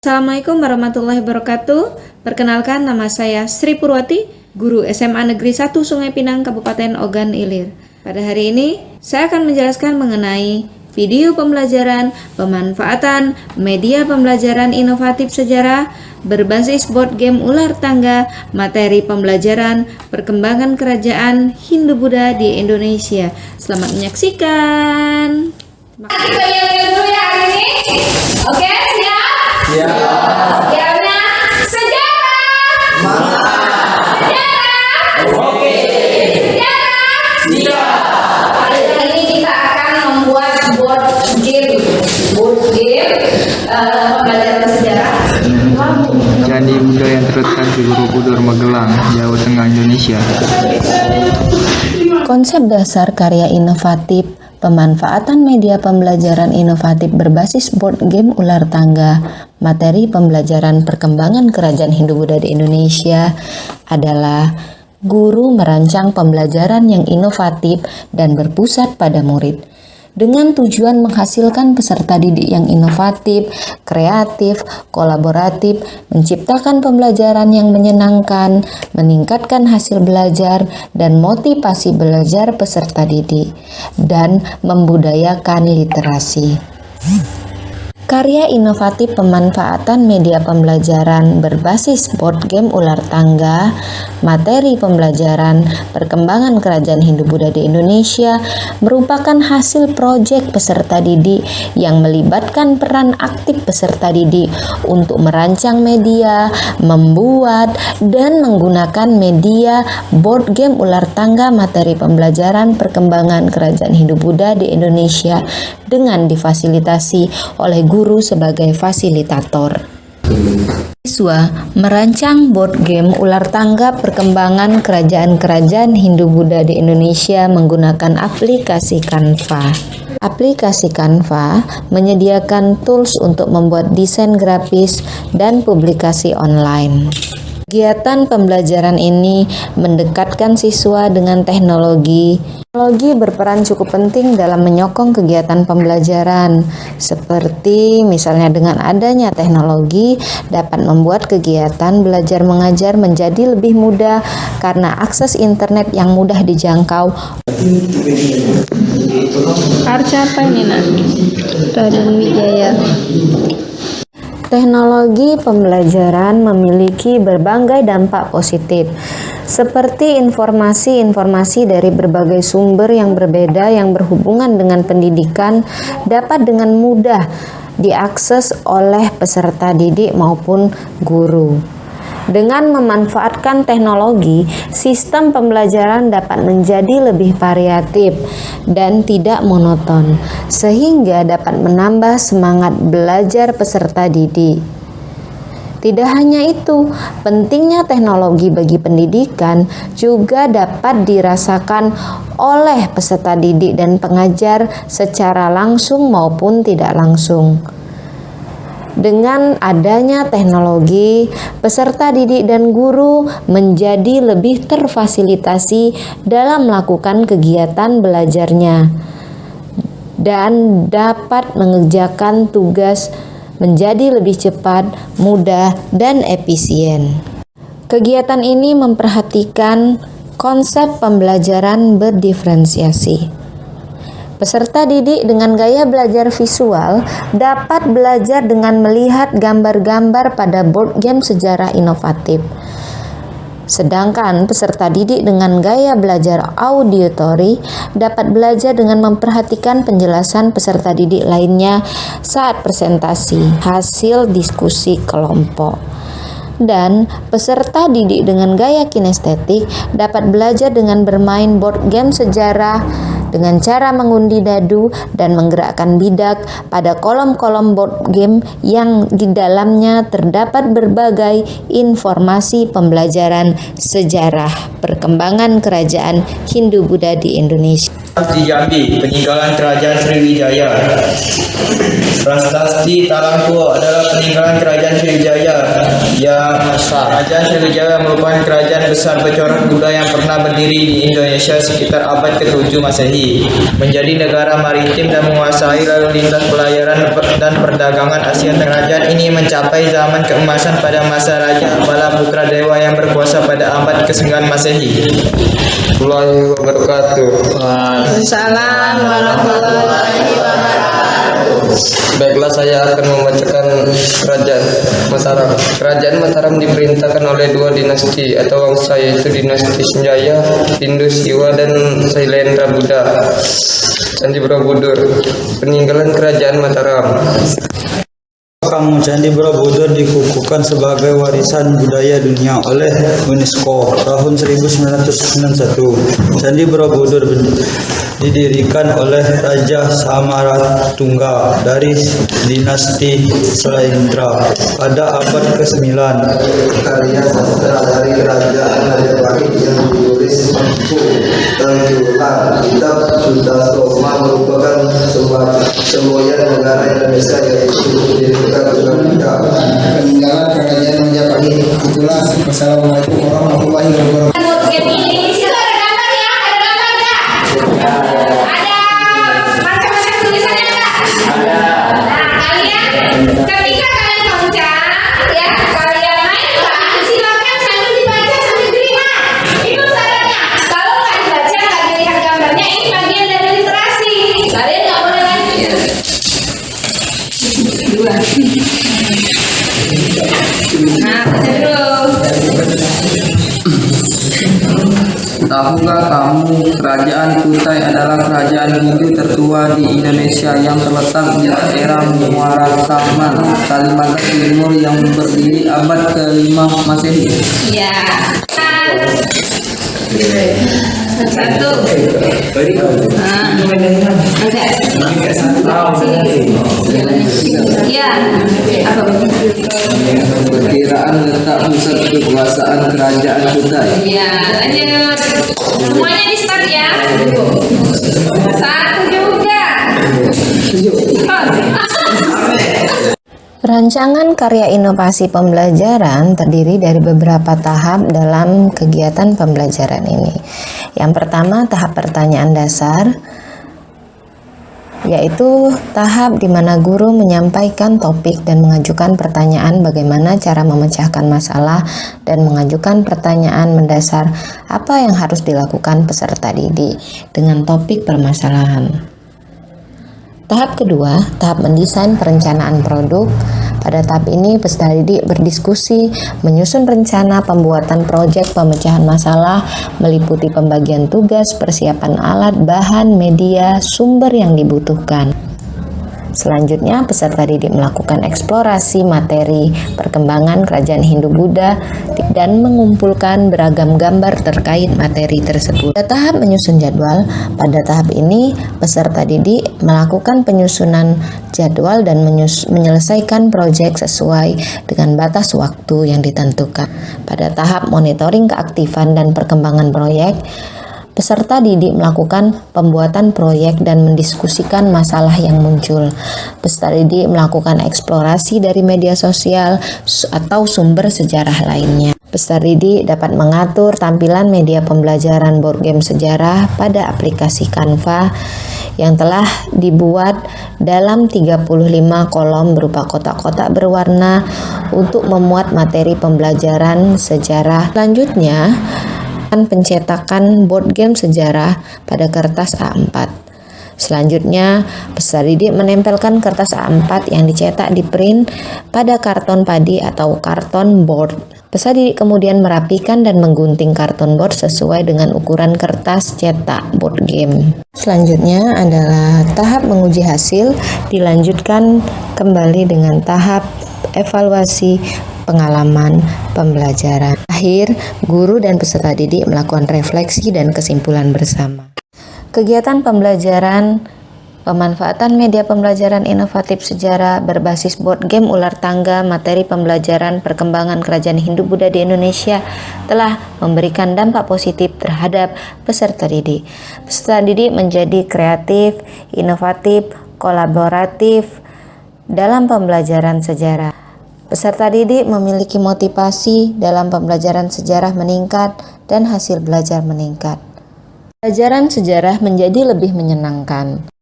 Assalamualaikum warahmatullahi wabarakatuh. Perkenalkan, nama saya Sri Purwati, guru SMA Negeri 1 Sungai Pinang, Kabupaten Ogan Ilir. Pada hari ini, saya akan menjelaskan mengenai video pembelajaran pemanfaatan media pembelajaran inovatif sejarah berbasis board game ular tangga, materi pembelajaran perkembangan kerajaan Hindu-Buddha di Indonesia. Selamat menyaksikan. Kita yang dulu ya hari ini. Oke, siap? Ya. Siapnya sejarah. Sejarah. Oke. Sejarah. Siap. Hari ini kita akan membuat board game pembelajaran sejarah. Candi Buddha yang terletak di Borobudur, Magelang, Jawa Tengah, Indonesia. Konsep dasar karya inovatif pemanfaatan media pembelajaran inovatif berbasis board game ular tangga, materi pembelajaran perkembangan kerajaan Hindu-Buddha di Indonesia adalah guru merancang pembelajaran yang inovatif dan berpusat pada murid, dengan tujuan menghasilkan peserta didik yang inovatif, kreatif, kolaboratif, menciptakan pembelajaran yang menyenangkan, meningkatkan hasil belajar dan motivasi belajar peserta didik, dan membudayakan literasi. Karya inovatif pemanfaatan media pembelajaran berbasis board game ular tangga, materi pembelajaran perkembangan kerajaan Hindu-Buddha di Indonesia merupakan hasil proyek peserta didik yang melibatkan peran aktif peserta didik untuk merancang media, membuat, dan menggunakan media board game ular tangga materi pembelajaran perkembangan kerajaan Hindu-Buddha di Indonesia dengan difasilitasi oleh guru sebagai fasilitator. Siswa merancang board game ular tangga perkembangan kerajaan-kerajaan Hindu-Buddha di Indonesia menggunakan aplikasi Canva. Aplikasi Canva menyediakan tools untuk membuat desain grafis dan publikasi online. Kegiatan pembelajaran ini mendekatkan siswa dengan teknologi. Teknologi berperan cukup penting dalam menyokong kegiatan pembelajaran, seperti misalnya dengan adanya teknologi dapat membuat kegiatan belajar mengajar menjadi lebih mudah karena akses internet yang mudah dijangkau. Arca apa ini, Nak? Raden Wijaya. Teknologi pembelajaran memiliki berbagai dampak positif, seperti informasi-informasi dari berbagai sumber yang berbeda yang berhubungan dengan pendidikan dapat dengan mudah diakses oleh peserta didik maupun guru. Dengan memanfaatkan teknologi, sistem pembelajaran dapat menjadi lebih variatif dan tidak monoton, sehingga dapat menambah semangat belajar peserta didik. Tidak hanya itu, pentingnya teknologi bagi pendidikan juga dapat dirasakan oleh peserta didik dan pengajar secara langsung maupun tidak langsung. Dengan adanya teknologi, peserta didik dan guru menjadi lebih terfasilitasi dalam melakukan kegiatan belajarnya dan dapat mengerjakan tugas menjadi lebih cepat, mudah, dan efisien. Kegiatan ini memperhatikan konsep pembelajaran berdiferensiasi. Peserta didik dengan gaya belajar visual dapat belajar dengan melihat gambar-gambar pada board game sejarah inovatif. Sedangkan peserta didik dengan gaya belajar auditory dapat belajar dengan memperhatikan penjelasan peserta didik lainnya saat presentasi hasil diskusi kelompok. Dan peserta didik dengan gaya kinestetik dapat belajar dengan bermain board game sejarah dengan cara mengundi dadu dan menggerakkan bidak pada kolom-kolom board game yang di dalamnya terdapat berbagai informasi pembelajaran sejarah perkembangan kerajaan Hindu-Buddha di Indonesia. di Jambi, peninggalan Kerajaan Sriwijaya. Prasasti Talang Tua adalah peninggalan Kerajaan Sriwijaya yang Kerajaan Sriwijaya merupakan kerajaan besar bercorak Buddha yang pernah berdiri di Indonesia sekitar abad ke-7 Masehi. Menjadi negara maritim dan menguasai lalu lintas pelayaran dan perdagangan Asia. Kerajaan ini mencapai zaman keemasan pada masa Raja Balaputra Dewa yang berkuasa pada abad ke-9 Masehi. Warahmatullahi wabarakatuh. Waalaikumsalam warahmatullahi wabarakatuh. Baiklah, saya akan membacakan Kerajaan Mataram. Kerajaan Mataram diperintahkan oleh dua dinasti atau wangsa, yaitu dinasti Sanjaya, Hindu Siwa, dan Sailendra Buddha. Candi Borobudur, peninggalan Kerajaan Mataram. Candi Borobudur dikukuhkan sebagai warisan budaya dunia oleh UNESCO tahun 1991. Candi Borobudur didirikan oleh Raja Samaratungga dari dinasti Sailendra pada abad ke-9. Karya sastra dari Kerajaan Majapahit yang ditulis Empu Tengjulang. Kitab Sutasoma merupakan semboyan negara Indonesia, yaitu didirikan dengan kitab peninggalan Kerajaan Majapahit. Itulah. Wassalamualaikum warahmatullahi wabarakatuh. Game ini di situ ada gambar ya, ada gambar nggak? Ada macam-macam tulisannya nggak? Ada. Nah, kalian ketika kalian baca, ya kalian mainkan, silakan sambil dibaca sambil dilihat. Itu syaratnya. Kalau nggak dibaca, nggak dilihat gambarnya, ini bagian dari literasi. Kalian nggak boleh lanjut. Dua. Nah, baca dulu. Tahukah kamu, Kerajaan Kutai adalah kerajaan Hindu tertua di Indonesia yang terletak di daerah Muara Karman, Kalimantan Timur, yang berdiri abad ke-5 Masehi? Ya. Satu. Ya. Apa? Perkiraan letak pusat kekuasaan Kerajaan Kutai. Ya, lanjut. Semuanya di start ya. Satu juga. Rancangan karya inovasi pembelajaran terdiri dari beberapa tahap dalam kegiatan pembelajaran ini. Yang pertama, tahap pertanyaan dasar, yaitu tahap di mana guru menyampaikan topik dan mengajukan pertanyaan bagaimana cara memecahkan masalah dan mengajukan pertanyaan mendasar apa yang harus dilakukan peserta didik dengan topik permasalahan. Tahap kedua, tahap mendesain perencanaan produk. Pada tahap ini, peserta didik berdiskusi, menyusun rencana pembuatan proyek pemecahan masalah, meliputi pembagian tugas, persiapan alat, bahan, media, sumber yang dibutuhkan. Selanjutnya, peserta didik melakukan eksplorasi materi perkembangan Kerajaan Hindu-Buddha dan mengumpulkan beragam gambar terkait materi tersebut. Pada tahap menyusun jadwal, pada tahap ini peserta didik melakukan penyusunan jadwal dan menyelesaikan proyek sesuai dengan batas waktu yang ditentukan. Pada tahap monitoring keaktifan dan perkembangan proyek, peserta didik melakukan pembuatan proyek dan mendiskusikan masalah yang muncul. Peserta didik melakukan eksplorasi dari media sosial atau sumber sejarah lainnya. Peserta didik dapat mengatur tampilan media pembelajaran board game sejarah pada aplikasi Canva yang telah dibuat dalam 35 kolom berupa kotak-kotak berwarna untuk memuat materi pembelajaran sejarah. Selanjutnya, pencetakan board game sejarah pada kertas A4. Selanjutnya, peserta didik menempelkan kertas A4 yang dicetak di print pada karton padi atau karton board. Peserta didik kemudian merapikan dan menggunting karton board sesuai dengan ukuran kertas cetak board game. Selanjutnya adalah tahap menguji hasil, dilanjutkan kembali dengan tahap evaluasi pengalaman pembelajaran. Akhir, guru dan peserta didik melakukan refleksi dan kesimpulan bersama. Kegiatan pembelajaran Pemanfaatan media pembelajaran inovatif sejarah berbasis board game ular tangga materi pembelajaran perkembangan kerajaan Hindu-Buddha di Indonesia telah memberikan dampak positif terhadap peserta didik. Peserta didik menjadi kreatif, inovatif, kolaboratif dalam pembelajaran sejarah. Peserta didik memiliki motivasi dalam pembelajaran sejarah meningkat dan hasil belajar meningkat. Pelajaran sejarah menjadi lebih menyenangkan.